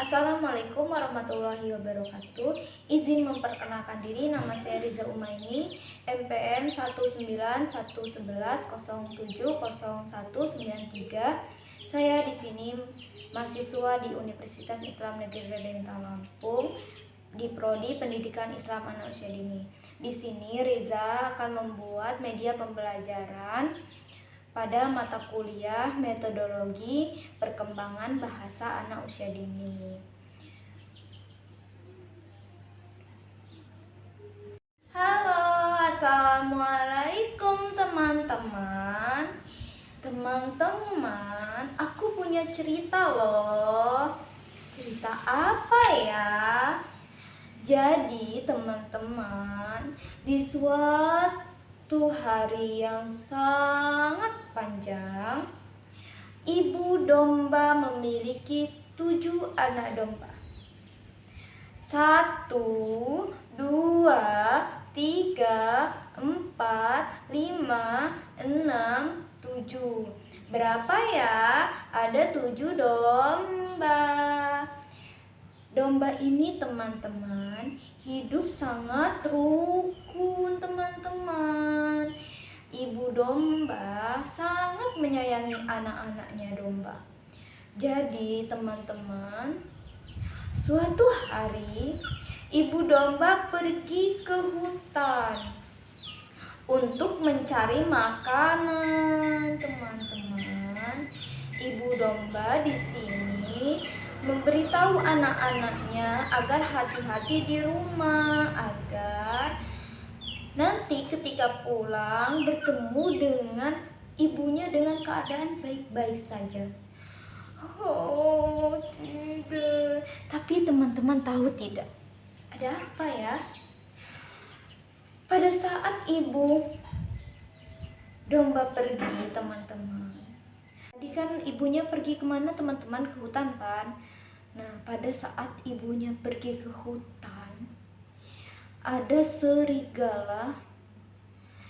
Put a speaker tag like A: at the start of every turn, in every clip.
A: Assalamualaikum warahmatullahi wabarakatuh. Izin memperkenalkan diri, nama saya Riza Umaini, MPM 19111070193. Saya di sini mahasiswa di Universitas Islam Negeri Raden Lampung di Prodi Pendidikan Islam Anak Usia Dini. Di sini Riza akan membuat media pembelajaran pada mata kuliah metodologi perkembangan bahasa anak usia dini. Halo, assalamualaikum teman-teman. Teman-teman, aku punya cerita loh. Cerita apa ya? Jadi teman-teman, di suatu hari yang sangat panjang, ibu domba memiliki 7 anak domba. 1, 2, 3, 4, 5, 6, 7. Berapa ya? Ada 7 domba. Domba ini teman-teman hidup sangat rukun teman-teman. Ibu domba sangat menyayangi anak-anaknya domba. Jadi teman-teman, suatu hari ibu domba pergi ke hutan untuk mencari makanan teman-teman. Ibu domba di sini memberitahu anak-anaknya agar hati-hati di rumah, agar nanti ketika pulang bertemu dengan ibunya dengan keadaan baik-baik saja. Oh tidak. Tapi teman-teman tahu tidak? Ada apa ya? Pada saat ibu domba pergi teman-teman. Tadi kan ibunya pergi kemana teman-teman? Ke hutan kan? Nah, pada saat ibunya pergi ke hutan, ada serigala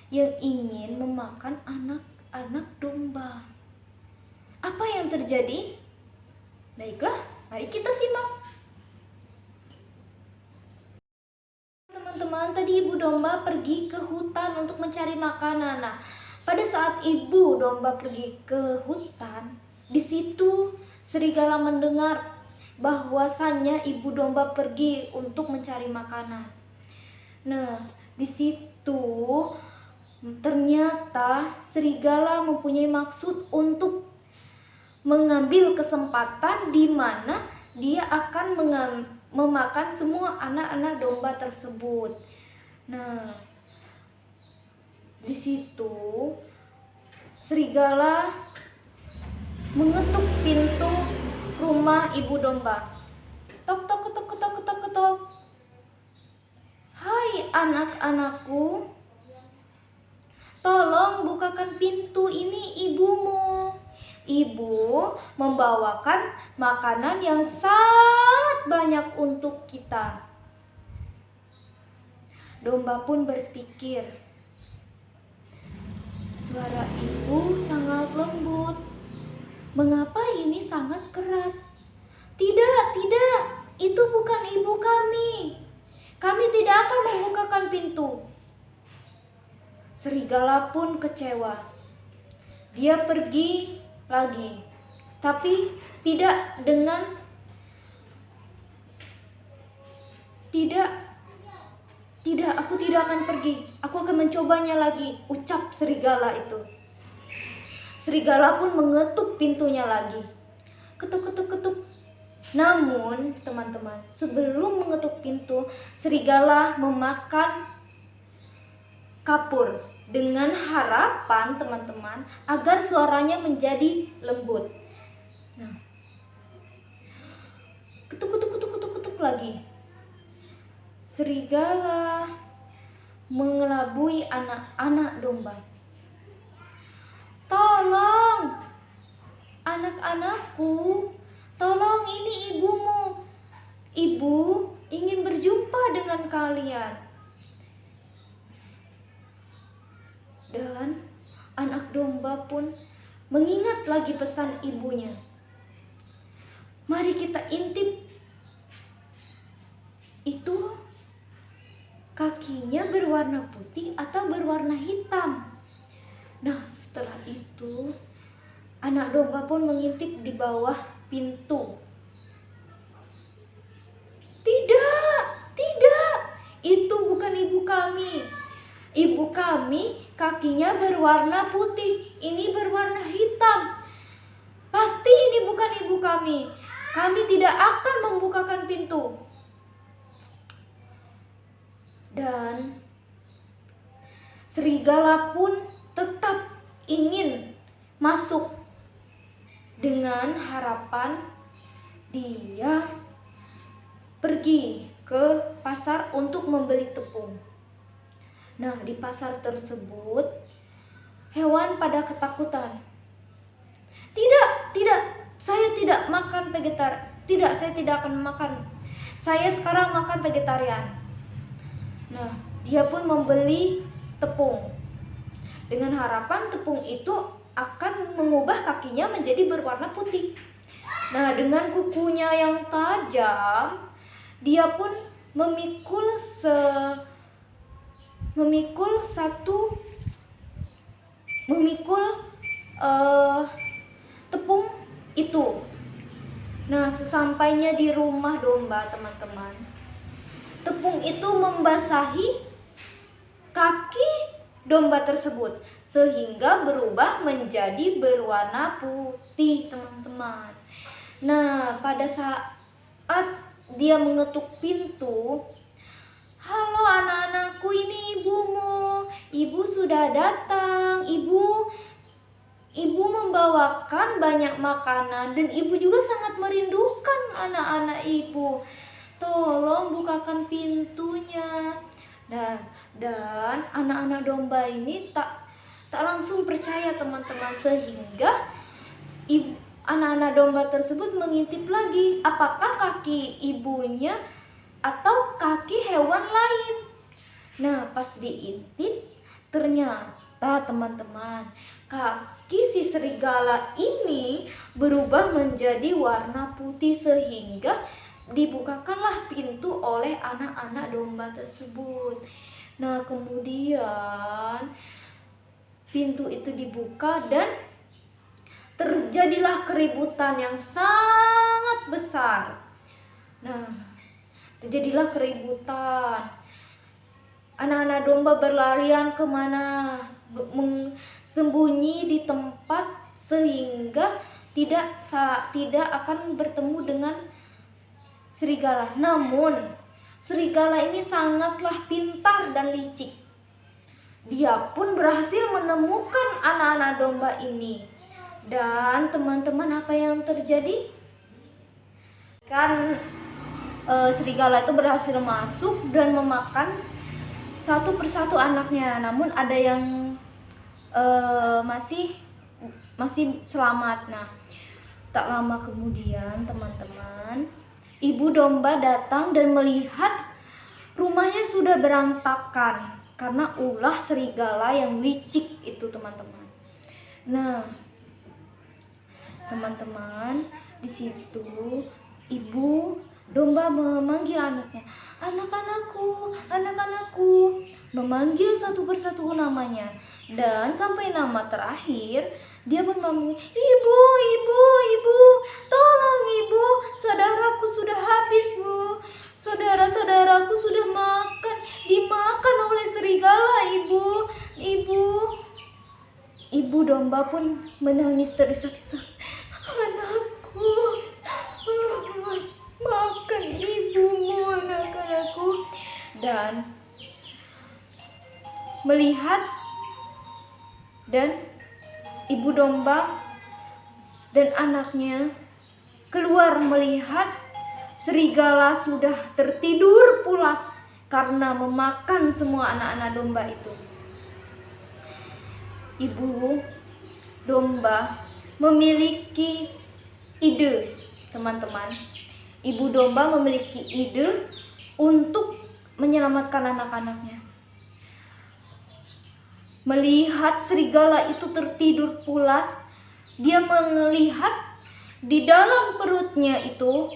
A: yang ingin memakan anak-anak domba. Apa yang terjadi? Baiklah, mari kita simak. Teman-teman, tadi ibu domba pergi ke hutan untuk mencari makanan. Nah, pada saat ibu domba pergi ke hutan, di situ serigala mendengar bahwasannya ibu domba pergi untuk mencari makanan. Nah, di situ ternyata serigala mempunyai maksud untuk mengambil kesempatan di mana dia akan memakan semua anak-anak domba tersebut. Nah, di situ serigala mengetuk pintu rumah ibu domba. Tok tok ketok ketok ketok ketok. Hai anak-anakku, tolong bukakan pintu, ini ibumu. Ibu membawakan makanan yang sangat banyak untuk kita. Domba pun berpikir, suara ibu sangat lembut. Mengapa ini sangat keras? Tidak, itu bukan ibu kami. Kami tidak akan membukakan pintu. Serigala pun kecewa. Dia pergi lagi, tapi tidak, aku tidak akan pergi. Aku akan mencobanya lagi, ucap serigala itu. Serigala pun mengetuk pintunya lagi. Ketuk ketuk ketuk. Namun, teman-teman, sebelum mengetuk pintu, serigala memakan kapur dengan harapan teman-teman agar suaranya menjadi lembut. Nah, ketuk ketuk ketuk ketuk ketuk lagi. Serigala mengelabui anak-anak domba. Tolong, anak-anakku, tolong, ini ibumu. Ibu ingin berjumpa dengan kalian. Dan anak domba pun mengingat lagi pesan ibunya. Mari kita intip kakinya berwarna putih atau berwarna hitam. Nah, setelah itu anak domba pun mengintip di bawah pintu. Tidak, tidak, itu bukan ibu kami. Ibu kami kakinya berwarna putih, ini berwarna hitam. Pasti ini bukan ibu kami. Kami tidak akan membukakan pintu. Dan serigala pun tetap ingin masuk dengan harapan dia pergi ke pasar untuk membeli tepung. Nah, di pasar tersebut hewan pada ketakutan. Tidak, saya tidak makan vegetarian. Tidak, saya tidak akan makan. Saya sekarang makan vegetarian. Nah, dia pun membeli tepung dengan harapan tepung itu akan mengubah kakinya menjadi berwarna putih. Nah, dengan kukunya yang tajam, dia pun memikul tepung itu. Nah, sesampainya di rumah domba, teman-teman, tepung itu membasahi kaki domba tersebut sehingga berubah menjadi berwarna putih, teman-teman. Nah, pada saat dia mengetuk pintu, "Halo anak-anakku, ini ibumu. Ibu sudah datang. Ibu membawakan banyak makanan dan ibu juga sangat merindukan anak-anak ibu. Tolong bukakan pintunya." Dan anak-anak domba ini tak langsung percaya, teman-teman, sehingga anak-anak domba tersebut mengintip lagi apakah kaki ibunya atau kaki hewan lain. Nah, pas diintip ternyata, teman-teman, kaki si serigala ini berubah menjadi warna putih sehingga dibukakanlah pintu oleh anak-anak domba tersebut. Nah, kemudian pintu itu dibuka dan terjadilah keributan yang sangat besar. Nah, terjadilah keributan. Anak-anak domba berlarian kemana, sembunyi di tempat sehingga tidak akan bertemu dengan serigala. Namun serigala ini sangatlah pintar dan licik. Dia pun berhasil menemukan anak-anak domba ini. Dan teman-teman, apa yang terjadi? Kan serigala itu berhasil masuk dan memakan satu persatu anaknya. Namun ada yang masih selamat. Nah, tak lama kemudian, teman-teman, ibu domba datang dan melihat rumahnya sudah berantakan karena ulah serigala yang licik itu, teman-teman. Nah, teman-teman, di situ ibu domba memanggil anaknya, "Anak-anakku, anak-anakku," memanggil satu persatu namanya. Dan sampai nama terakhir, dia pun memanggil, "Ibu, ibu, ibu, tolong ibu, saudaraku sudah habis, Bu. Saudara-saudaraku sudah dimakan oleh serigala, Ibu. Ibu domba pun menangis terisak-isak, "Anakku, maafkan ibumu, anak-anakku." Dan melihat dan ibu domba dan anaknya keluar melihat serigala sudah tertidur pulas karena memakan semua anak-anak domba itu. Ibu domba memiliki ide, teman-teman. Ibu domba memiliki ide untuk menyelamatkan anak-anaknya. Melihat serigala itu tertidur pulas, dia melihat di dalam perutnya itu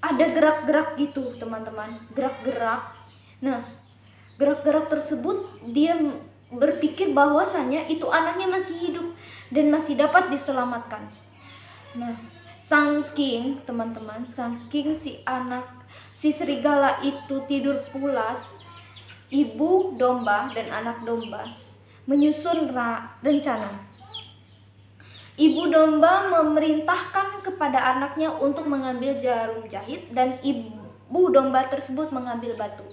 A: ada gerak-gerak gitu, teman-teman. Gerak-gerak. Nah, gerak-gerak tersebut dia berpikir bahwasannya itu anaknya masih hidup dan masih dapat diselamatkan. Nah, saking teman-teman, saking si serigala itu tidur pulas, ibu domba dan anak domba menyusun rencana. Ibu domba memerintahkan kepada anaknya untuk mengambil jarum jahit dan ibu domba tersebut mengambil batu.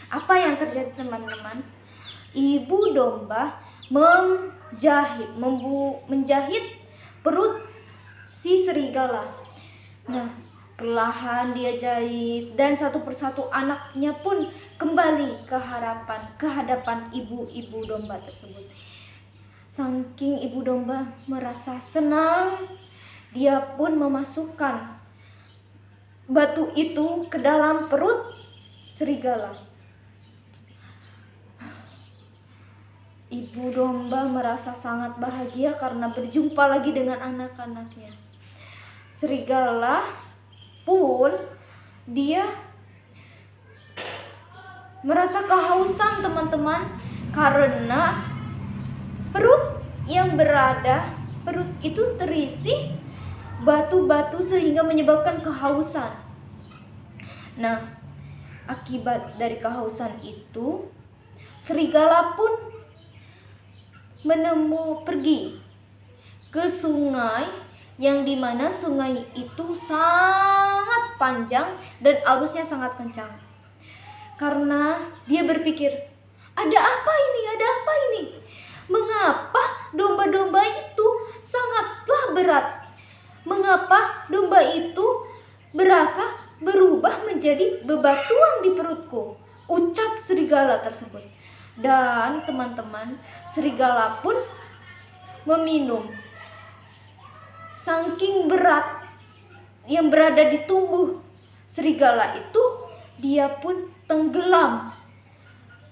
A: Apa yang terjadi teman-teman? Ibu domba menjahit perut si serigala. Nah, perlahan dia jahit dan satu persatu anaknya pun kembali ke hadapan ibu domba tersebut. Saking ibu domba merasa senang, dia pun memasukkan batu itu ke dalam perut serigala. Ibu domba merasa sangat bahagia karena berjumpa lagi dengan anak-anaknya. Serigala pun dia merasa kehausan teman-teman, karena perut itu terisi batu-batu sehingga menyebabkan kehausan. Nah, akibat dari kehausan itu, serigala pun pergi ke sungai, yang dimana sungai itu sangat panjang dan arusnya sangat kencang. Karena dia berpikir, ada apa ini? Mengapa domba-domba itu sangatlah berat? Mengapa domba itu berubah menjadi bebatuan di perutku? Ucap serigala tersebut. Dan teman-teman, serigala pun meminum. Saking berat yang berada di tubuh serigala itu, dia pun tenggelam,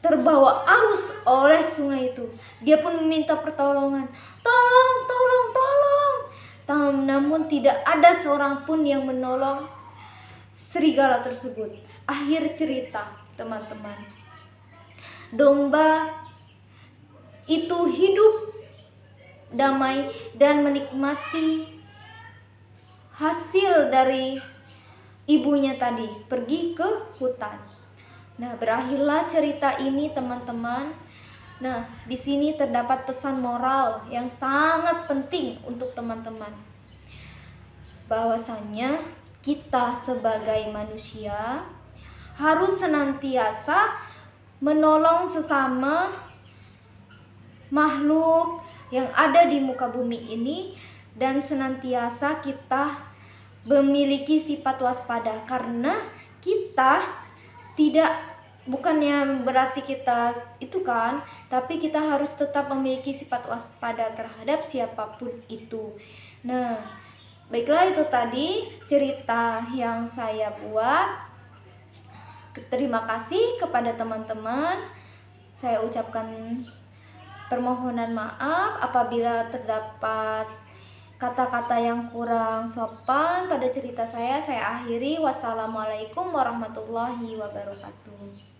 A: terbawa arus oleh sungai itu. Dia pun meminta pertolongan, tolong. Namun tidak ada seorang pun yang menolong serigala tersebut. Akhir cerita teman-teman, domba itu hidup damai dan menikmati hasil dari ibunya tadi pergi ke hutan. Nah, berakhirlah cerita ini teman-teman. Nah, di sini terdapat pesan moral yang sangat penting untuk teman-teman. Bahwasanya kita sebagai manusia harus senantiasa menolong sesama makhluk yang ada di muka bumi ini, dan senantiasa kita memiliki sifat waspada, karena kita bukannya berarti kita itu kan, tapi kita harus tetap memiliki sifat waspada terhadap siapapun itu. Nah, baiklah, itu tadi cerita yang saya buat. Terima kasih kepada teman-teman. Saya ucapkan permohonan maaf apabila terdapat kata-kata yang kurang sopan pada cerita saya. Saya akhiri. Wassalamualaikum warahmatullahi wabarakatuh.